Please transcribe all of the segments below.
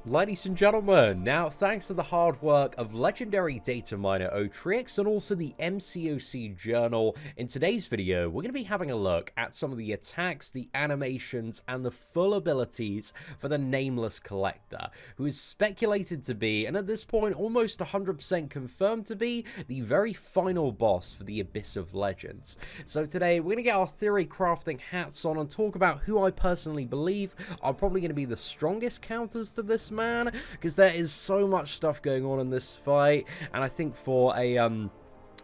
Ladies and gentlemen, now thanks to the hard work of legendary data miner Otrix and also the MCOC journal, in today's video we're going to be having a look at some of the attacks, the animations, and the full abilities for the Nameless Collector, who is speculated to be, and at this point almost 100% confirmed to be, the very final boss for the Abyss of Legends. So today we're going to get our theory crafting hats on and talk about who I personally believe are probably going to be the strongest counters to this man, because there is so much stuff going on in this fight, and I think for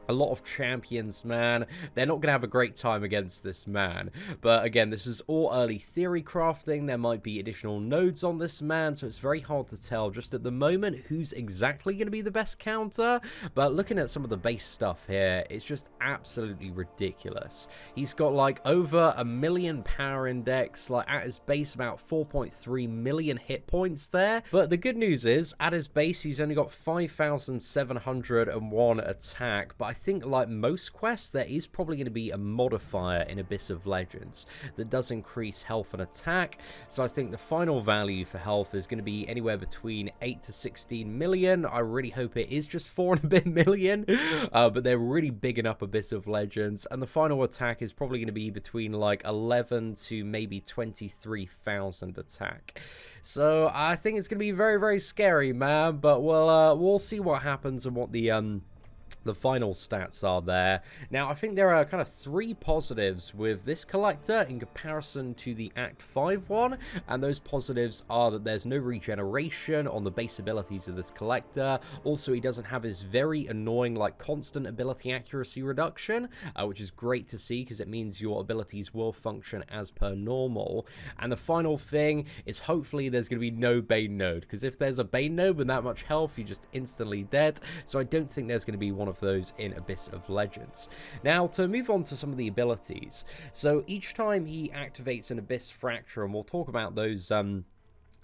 a lot of champions, man, they're not going to have a great time against this man. But again, this is all early theory crafting. There might be additional nodes on this man, so it's very hard to tell just at the moment who's exactly going to be the best counter. But looking at some of the base stuff here, it's just absolutely ridiculous. He's got like over 1 million power index, like at his base about 4.3 million hit points there. But the good news is, at his base, he's only got 5,701 attack. But I think, like most quests, there is probably going to be a modifier in Abyss of Legends that does increase health and attack. So I think the final value for health is going to be anywhere between 8 to 16 million. I really hope it is just 4 and a bit million, but they're really bigging up Abyss of Legends. And the final attack is probably going to be between like 11 to maybe 23,000 attack. So I think it's going to be very, very scary, man. But we'll see what happens and what the final stats are there. Now, I think there are kind of 3 positives with this collector in comparison to the Act 5 one, and those positives are that there's no regeneration on the base abilities of this collector. Also, he doesn't have his very annoying, like, constant ability accuracy reduction, which is great to see because it means your abilities will function as per normal. And the final thing is hopefully there's going to be no Bane node, because if there's a Bane node with that much health, you're just instantly dead. So I don't think there's going to be one of those in Abyss of Legends. Now, to move on to some of the abilities. So each time he activates an Abyss Fracture, and we'll talk about those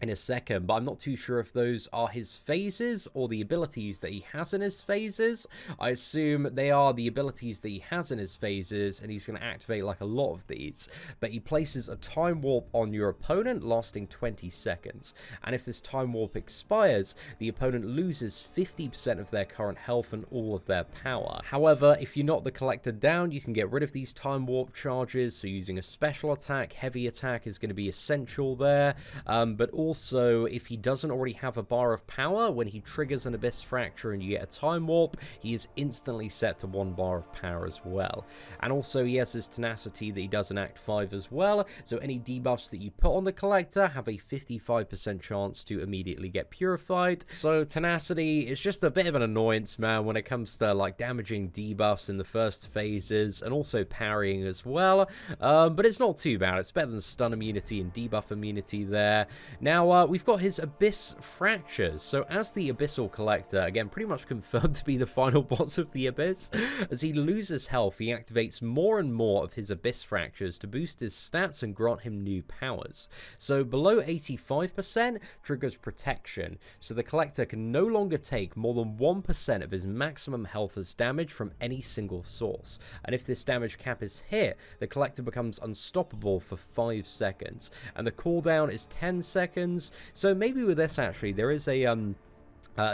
in a second, but I'm not too sure if those are his phases or the abilities that he has in his phases. I assume they are the abilities that he has in his phases, and he's going to activate like a lot of these. But he places a time warp on your opponent lasting 20 seconds. And if this time warp expires, the opponent loses 50% of their current health and all of their power. However, if you knock the collector down, you can get rid of these time warp charges. So using a special attack, heavy attack is going to be essential there. But also, if he doesn't already have a bar of power, when he triggers an Abyss Fracture and you get a time warp, he is instantly set to 1 bar of power as well. And also, he has his tenacity that he does in Act 5 as well, so any debuffs that you put on the collector have a 55% chance to immediately get purified. So tenacity is just a bit of an annoyance, man, when it comes to like damaging debuffs in the first phases, and also parrying as well. But it's not too bad. It's better than stun immunity and debuff immunity there. Now, we've got his Abyss Fractures. So as the Abyssal Collector, again, pretty much confirmed to be the final boss of the Abyss, as he loses health, he activates more and more of his Abyss Fractures to boost his stats and grant him new powers. So below 85% triggers Protection, so the Collector can no longer take more than 1% of his maximum health as damage from any single source. And if this damage cap is hit, the Collector becomes unstoppable for 5 seconds. And the cooldown is 10 seconds. So maybe with this, actually, there is a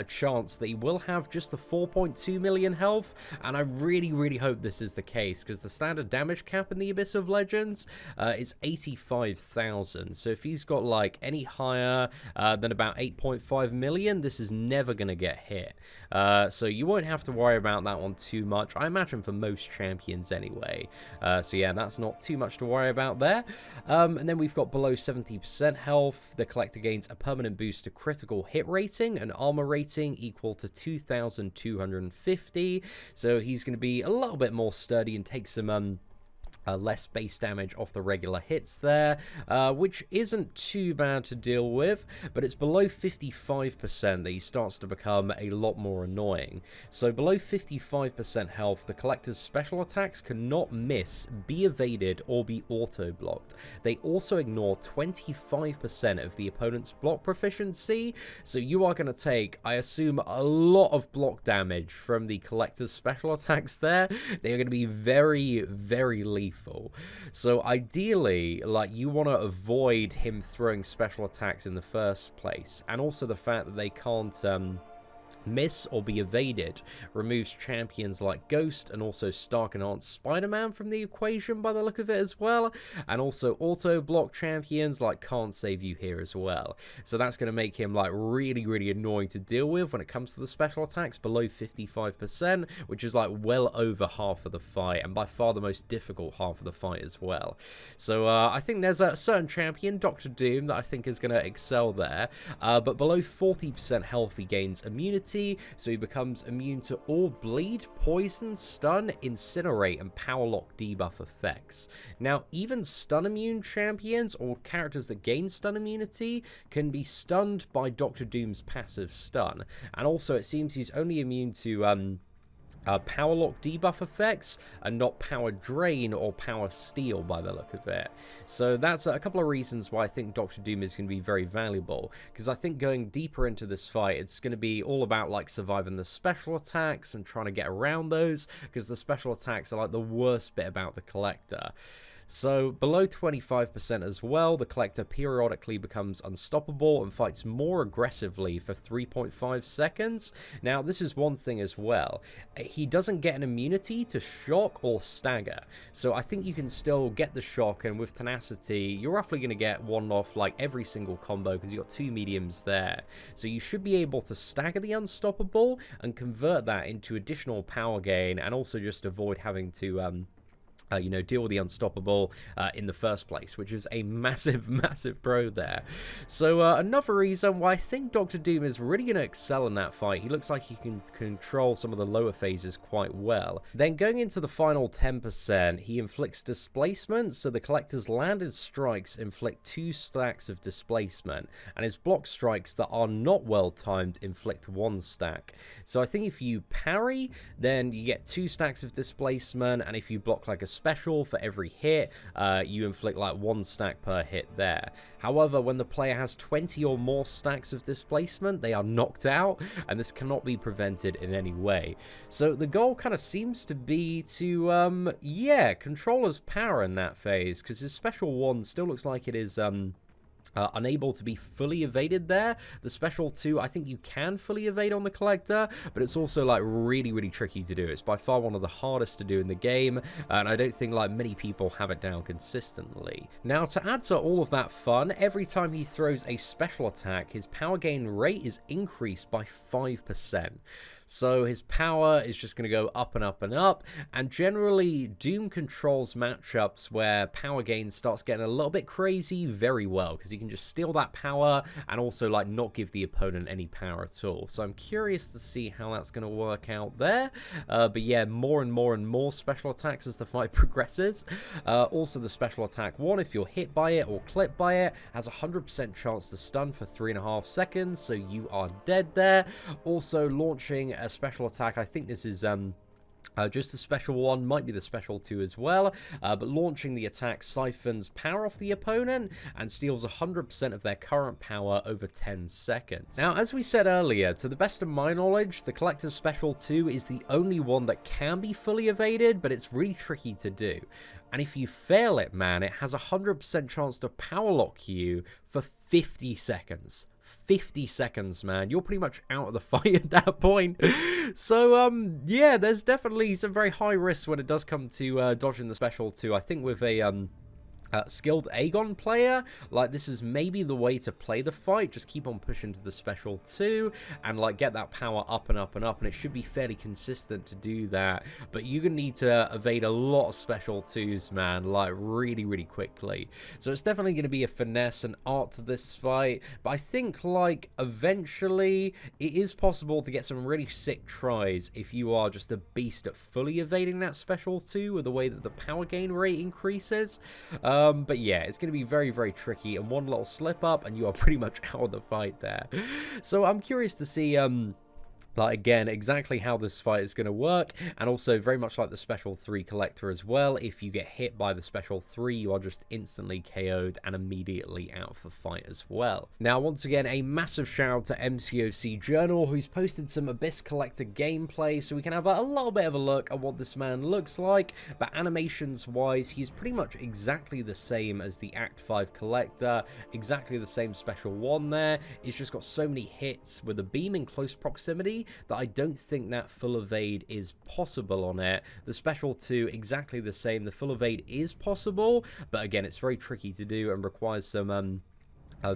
chance that he will have just the 4.2 million health, and I really hope this is the case, because the standard damage cap in the Abyss of Legends is 85,000. So if he's got like any higher than about 8.5 million, this is never going to get hit. So you won't have to worry about that one too much, I imagine, for most champions anyway. So yeah, that's not too much to worry about there. And then we've got below 70% health, the Collector gains a permanent boost to critical hit rating and armor rating equal to 2,250, so he's going to be a little bit more sturdy and take some less base damage off the regular hits there, which isn't too bad to deal with, but it's below 55% that he starts to become a lot more annoying. So below 55% health, the Collector's special attacks cannot miss, be evaded, or be auto-blocked. They also ignore 25% of the opponent's block proficiency, so you are going to take, I assume, a lot of block damage from the Collector's special attacks there. They are going to be very lethal lethal. So ideally, like, you want to avoid him throwing special attacks in the first place, and also the fact that they can't miss or be evaded removes champions like Ghost and also Stark Enhanced Spider-Man from the equation by the look of it as well, and also auto block champions like Can't Save You here as well. So that's going to make him like really annoying to deal with when it comes to the special attacks below 55%, which is like well over half of the fight, and by far the most difficult half of the fight as well. So I think there's a certain champion, Dr. Doom, that I think is going to excel there, but below 40% health he gains immunity, so he becomes immune to all bleed, poison, stun, incinerate, and power lock debuff effects. Now, even stun immune champions or characters that gain stun immunity can be stunned by Dr. Doom's passive stun, and also it seems he's only immune to power lock debuff effects and not power drain or power steal by the look of it. So that's a couple of reasons why I think Dr. Doom is going to be very valuable, because I think going deeper into this fight, it's going to be all about like surviving the special attacks and trying to get around those, because the special attacks are like the worst bit about the Collector. So below 25% as well, the Collector periodically becomes unstoppable and fights more aggressively for 3.5 seconds. Now, this is one thing as well. He doesn't get an immunity to shock or stagger. So I think you can still get the shock, and with tenacity, you're roughly going to get one off like every single combo because you've got two mediums there. So you should be able to stagger the unstoppable and convert that into additional power gain, and also just avoid having to you know, deal with the unstoppable in the first place, which is a massive pro there. So another reason why I think Dr. Doom is really going to excel in that fight. He looks like he can control some of the lower phases quite well. Then going into the final 10%, he inflicts displacement, so the Collector's landed strikes inflict 2 stacks of displacement, and his block strikes that are not well timed inflict 1 stack. So I think if you parry, then you get 2 stacks of displacement, and if you block like a special for every hit, you inflict like 1 stack per hit there. However, when the player has 20 or more stacks of displacement, they are knocked out, and this cannot be prevented in any way. So the goal kind of seems to be to, yeah, control his power in that phase, because his special 1 still looks like it is, unable to be fully evaded there. The special 2, I think you can fully evade on the Collector, but it's also like really tricky to do. It's by far one of the hardest to do in the game, and I don't think like many people have it down consistently. Now, to add to all of that fun, every time he throws a special attack, his power gain rate is increased by 5%. So his power is just going to go up and up and up, and generally Doom controls matchups where power gain starts getting a little bit crazy very well, because he can just steal that power and also like not give the opponent any power at all. So I'm curious to see how that's going to work out there, but yeah, more and more special attacks as the fight progresses. Also the special attack 1, if you're hit by it or clipped by it, has a 100% chance to stun for 3.5 seconds, so you are dead there. Also launching a special attack, I think this is just the special 1, might be the special 2 as well, but launching the attack siphons power off the opponent and steals 100% of their current power over 10 seconds. Now, as we said earlier, to the best of my knowledge, the Collector's special 2 is the only one that can be fully evaded, but it's really tricky to do. And if you fail it, man, it has a 100% chance to power lock you for 50 seconds. 50 seconds, man. You're pretty much out of the fight at that point. So, yeah, there's definitely some very high risks when it does come to dodging the special 2. I think with a skilled Aegon player, like, this is maybe the way to play the fight. Just keep on pushing to the special 2 and like get that power up and up and up, and it should be fairly consistent to do that. But you're gonna need to evade a lot of special 2s, man, like really quickly. So it's definitely gonna be a finesse and art to this fight, but I think like eventually it is possible to get some really sick tries if you are just a beast at fully evading that special 2 with the way that the power gain rate increases. But yeah, it's going to be very tricky, and one little slip up and you are pretty much out of the fight there. So I'm curious to see Like, again, exactly how this fight is going to work, and also very much like the Special 3 Collector as well. If you get hit by the Special 3, you are just instantly KO'd and immediately out of the fight as well. Now, once again, a massive shout out to MCOC Journal, who's posted some Abyss Collector gameplay, so we can have a little bit of a look at what this man looks like. But animations-wise, he's pretty much exactly the same as the Act 5 Collector, exactly the same Special 1 there. He's just got so many hits with a beam in close proximity that I don't think that full evade is possible on it. The Special 2, exactly the same. The full evade is possible, but again, it's very tricky to do and requires some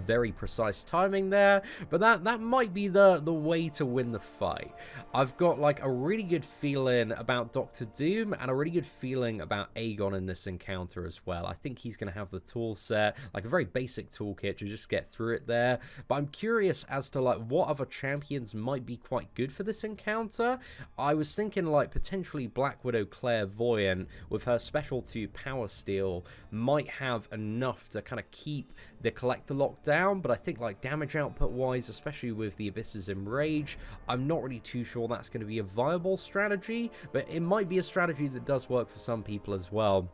very precise timing there, but that might be the way to win the fight. I've got like a really good feeling about Dr. Doom and a really good feeling about Aegon in this encounter as well. I think he's going to have the tool set, like a very basic toolkit to just get through it there, but I'm curious as to like what other champions might be quite good for this encounter. I was thinking like potentially Black Widow Clairvoyant with her Special 2 Power Steel might have enough to kind of keep the Collector locked down, but I think like damage output wise, especially with the Abyss's Enrage, I'm not really too sure that's going to be a viable strategy, but it might be a strategy that does work for some people as well.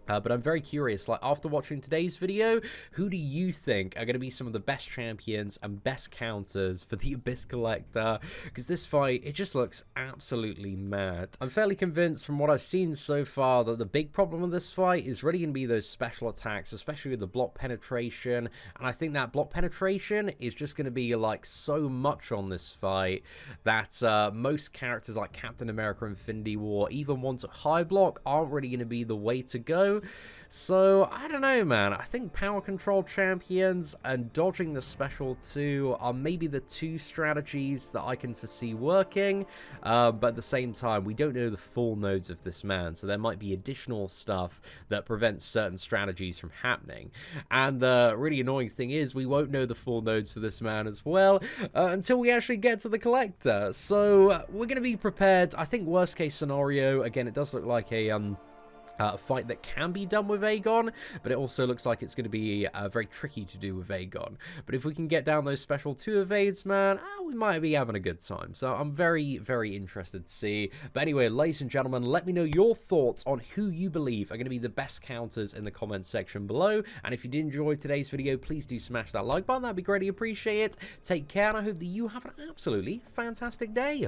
But I'm very curious, like, after watching today's video, who do you think are going to be some of the best champions and best counters for the Abyss Collector? Because this fight, it just looks absolutely mad. I'm fairly convinced from what I've seen so far that the big problem with this fight is really going to be those special attacks, especially with the block penetration. And I think that block penetration is just going to be, like, so much on this fight that most characters like Captain America Infinity War, even ones at high block, aren't really going to be the way to go. So, I don't know, man. I think power control champions and dodging the Special 2 are maybe the two strategies that I can foresee working, but at the same time, we don't know the full nodes of this man, so there might be additional stuff that prevents certain strategies from happening. And the really annoying thing is, we won't know the full nodes for this man as well until we actually get to the Collector. So, we're going to be prepared. I think worst case scenario, again, it does look like a fight that can be done with Aegon, but it also looks like it's going to be very tricky to do with Aegon. But if we can get down those Special 2 evades, man, we might be having a good time. So I'm very, very interested to see. But anyway, ladies and gentlemen, let me know your thoughts on who you believe are going to be the best counters in the comments section below. And if you did enjoy today's video, please do smash that like button. That'd be greatly appreciated. Take care, and I hope that you have an absolutely fantastic day.